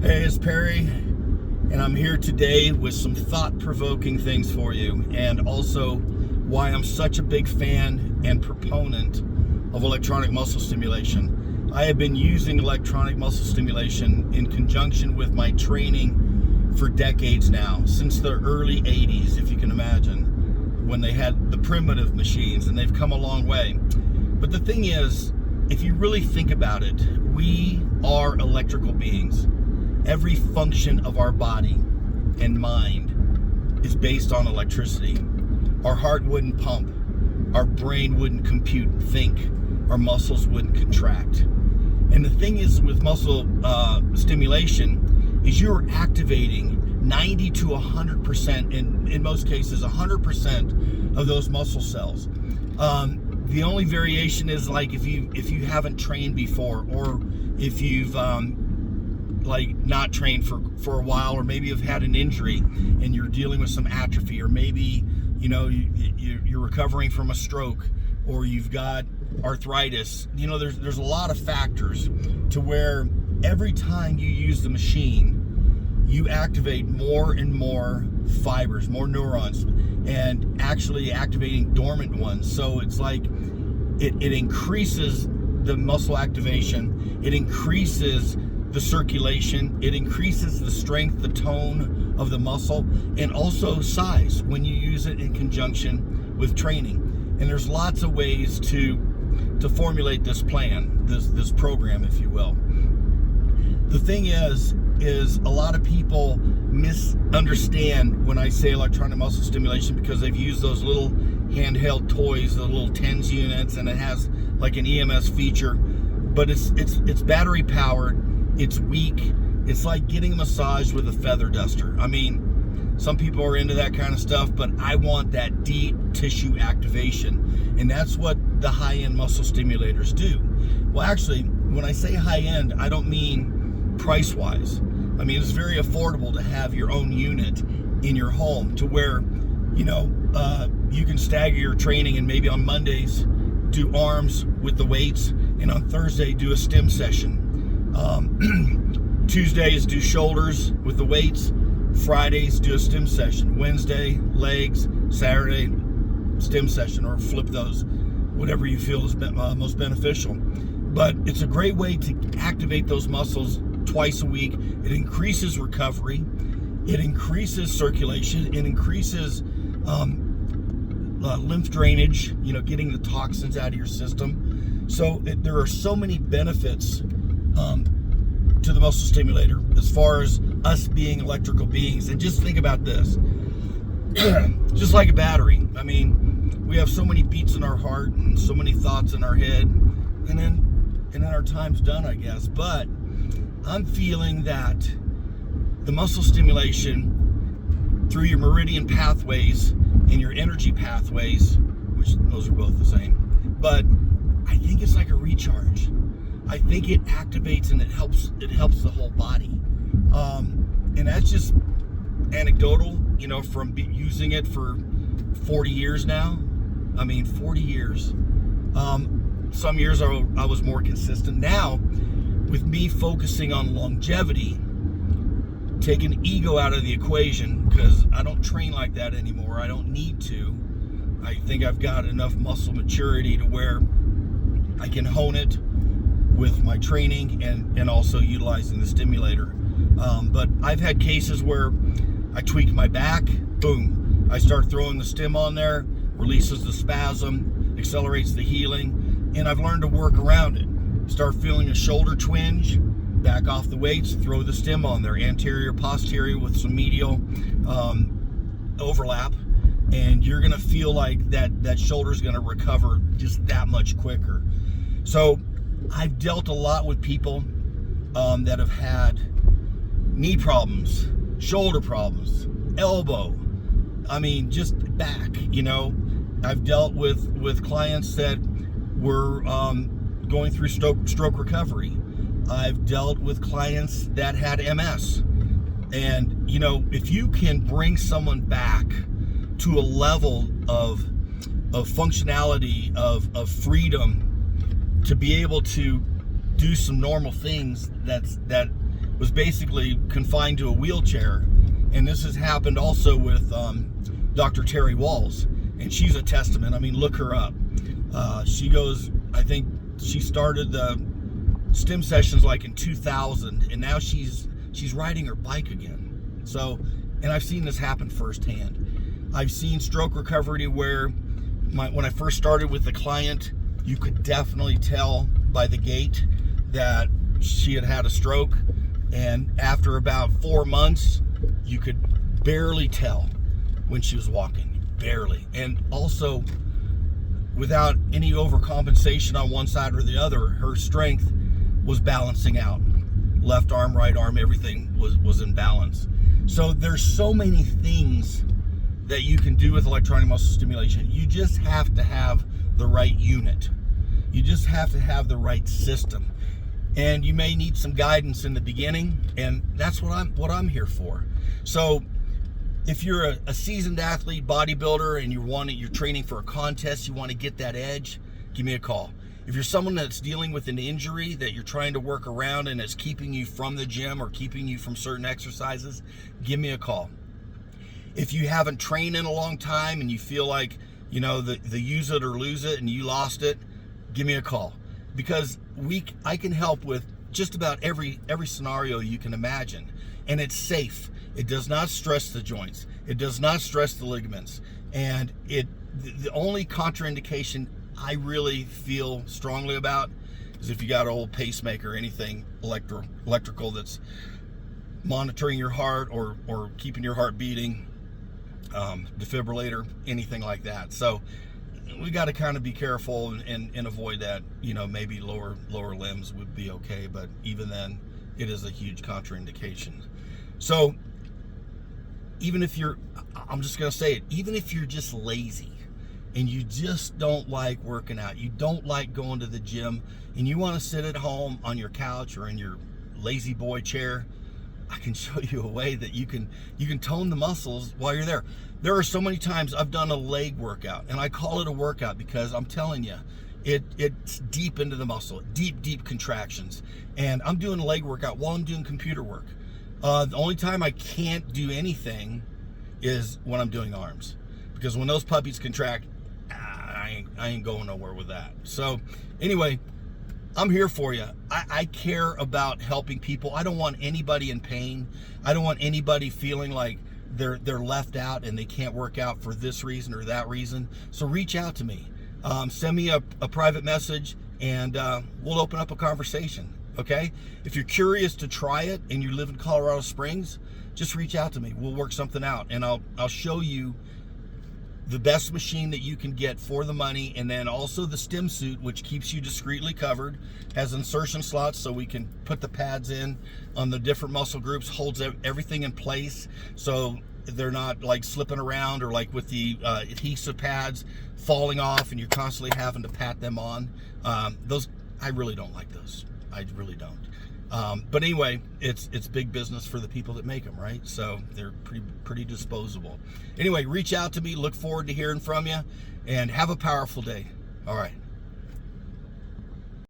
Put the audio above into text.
Hey, it's Perry, and I'm here today with some thought-provoking things for you, and also why I'm such a big fan and proponent of electronic muscle stimulation. I have been using electronic muscle stimulation in conjunction with my training for decades now, since the early 80s, if you can imagine, when they had the primitive machines, and they've come a long way. But the thing is, if you really think about it, we are electrical beings. Every function of our body and mind is based on electricity. Our heart wouldn't pump, our brain wouldn't compute and think, our muscles wouldn't contract. And the thing is with muscle stimulation is you're activating 90 to 100%, in most cases 100% of those muscle cells. The only variation is like if you haven't trained before, or if you've like not trained for a while, or maybe you've had an injury and you're dealing with some atrophy, or maybe you're recovering from a stroke, or you've got arthritis. There's a lot of factors to where every time you use the machine, you activate more and more fibers, more neurons, and actually activating dormant ones. So it's like it increases the muscle activation, it increases the circulation, it increases the strength, the tone of the muscle, and also size when you use it in conjunction with training. And there's lots of ways to formulate this plan, this program, if you will. The thing is a lot of people misunderstand when I say electronic muscle stimulation, because they've used those little handheld toys, the little TENS units, and it has like an EMS feature, but it's battery powered. It's weak. It's like getting a massage with a feather duster. I mean, some people are into that kind of stuff, but I want that deep tissue activation. And that's what the high-end muscle stimulators do. Well, actually, when I say high-end, I don't mean price-wise. I mean, it's very affordable to have your own unit in your home, to where, you can stagger your training, and maybe on Mondays do arms with the weights, and on Thursday do a stim session. Tuesdays do shoulders with the weights, Fridays do a stim session, Wednesday legs, Saturday stim session, or flip those, whatever you feel is most beneficial. But it's a great way to activate those muscles twice a week. It increases recovery, it increases circulation, it increases lymph drainage, getting the toxins out of your system. So there are so many benefits to the muscle stimulator as far as us being electrical beings. And just think about this. Just like a battery, I mean, we have so many beats in our heart and so many thoughts in our head, and then our time's done, I guess. But I'm feeling that the muscle stimulation through your meridian pathways and your energy pathways, which those are both the same, but I think it's like a recharge. I think it activates and it helps the whole body. And that's just anecdotal, from using it for 40 years now. I mean, 40 years. Some years I was more consistent. Now, with me focusing on longevity, taking ego out of the equation, because I don't train like that anymore. I don't need to. I think I've got enough muscle maturity to where I can hone it with my training and also utilizing the stimulator. But I've had cases where I tweaked my back, boom, I start throwing the stim on there, releases the spasm, accelerates the healing, and I've learned to work around it. Start feeling a shoulder twinge, back off the weights, throw the stim on there, anterior, posterior with some medial overlap, and you're gonna feel like that shoulder's gonna recover just that much quicker. So I've dealt a lot with people that have had knee problems, shoulder problems, elbow, I mean, just back, I've dealt with clients that were going through stroke recovery. I've dealt with clients that had MS. And, if you can bring someone back to a level of functionality, of freedom, to be able to do some normal things that was basically confined to a wheelchair. And this has happened also with Dr. Terry Walls, and she's a testament. I mean, look her up. She goes, I think she started the Stim sessions like in 2000, and now she's riding her bike again. So, and I've seen this happen firsthand. I've seen stroke recovery where when I first started with the client, you could definitely tell by the gait that she had had a stroke, and after about 4 months, you could barely tell when she was walking, barely. And also, without any overcompensation on one side or the other, her strength was balancing out. Left arm, right arm, everything was in balance. So there's so many things that you can do with electronic muscle stimulation. You just have to have the right unit. You just have to have the right system. And you may need some guidance in the beginning, and that's what I'm here for. So if you're a seasoned athlete, bodybuilder, and you're training for a contest, you want to get that edge, give me a call. If you're someone that's dealing with an injury that you're trying to work around and it's keeping you from the gym or keeping you from certain exercises, give me a call. If you haven't trained in a long time and you feel like, the use it or lose it and you lost it, give me a call. Because I can help with just about every scenario you can imagine. And it's safe. It does not stress the joints. It does not stress the ligaments. And the only contraindication I really feel strongly about is if you got an old pacemaker or anything electrical that's monitoring your heart or keeping your heart beating, defibrillator, anything like that. So we got to kind of be careful and avoid that. Maybe lower limbs would be okay, but even then, it is a huge contraindication. So even if I'm just going to say it, even if you're just lazy and you just don't like working out, you don't like going to the gym, and you want to sit at home on your couch or in your lazy boy chair, I can show you a way that you can tone the muscles while you're there. There are so many times I've done a leg workout, and I call it a workout because I'm telling you, it's deep into the muscle, deep contractions. And I'm doing a leg workout while I'm doing computer work. The only time I can't do anything is when I'm doing arms, because when those puppies contract, I ain't going nowhere with that. So anyway, I'm here for you. I care about helping people. I don't want anybody in pain. I don't want anybody feeling like they're left out and they can't work out for this reason or that reason. So reach out to me. Send me a private message, and we'll open up a conversation, okay? If you're curious to try it and you live in Colorado Springs, just reach out to me. We'll work something out, and I'll show you the best machine that you can get for the money, and then also the Stim suit, which keeps you discreetly covered, has insertion slots so we can put the pads in on the different muscle groups, holds everything in place so they're not like slipping around, or like with the adhesive pads falling off and you're constantly having to pat them on. Those, I really don't like those. I really don't. But anyway, it's big business for the people that make them, right? So they're pretty disposable. Anyway, reach out to me. Look forward to hearing from you, and have a powerful day. All right.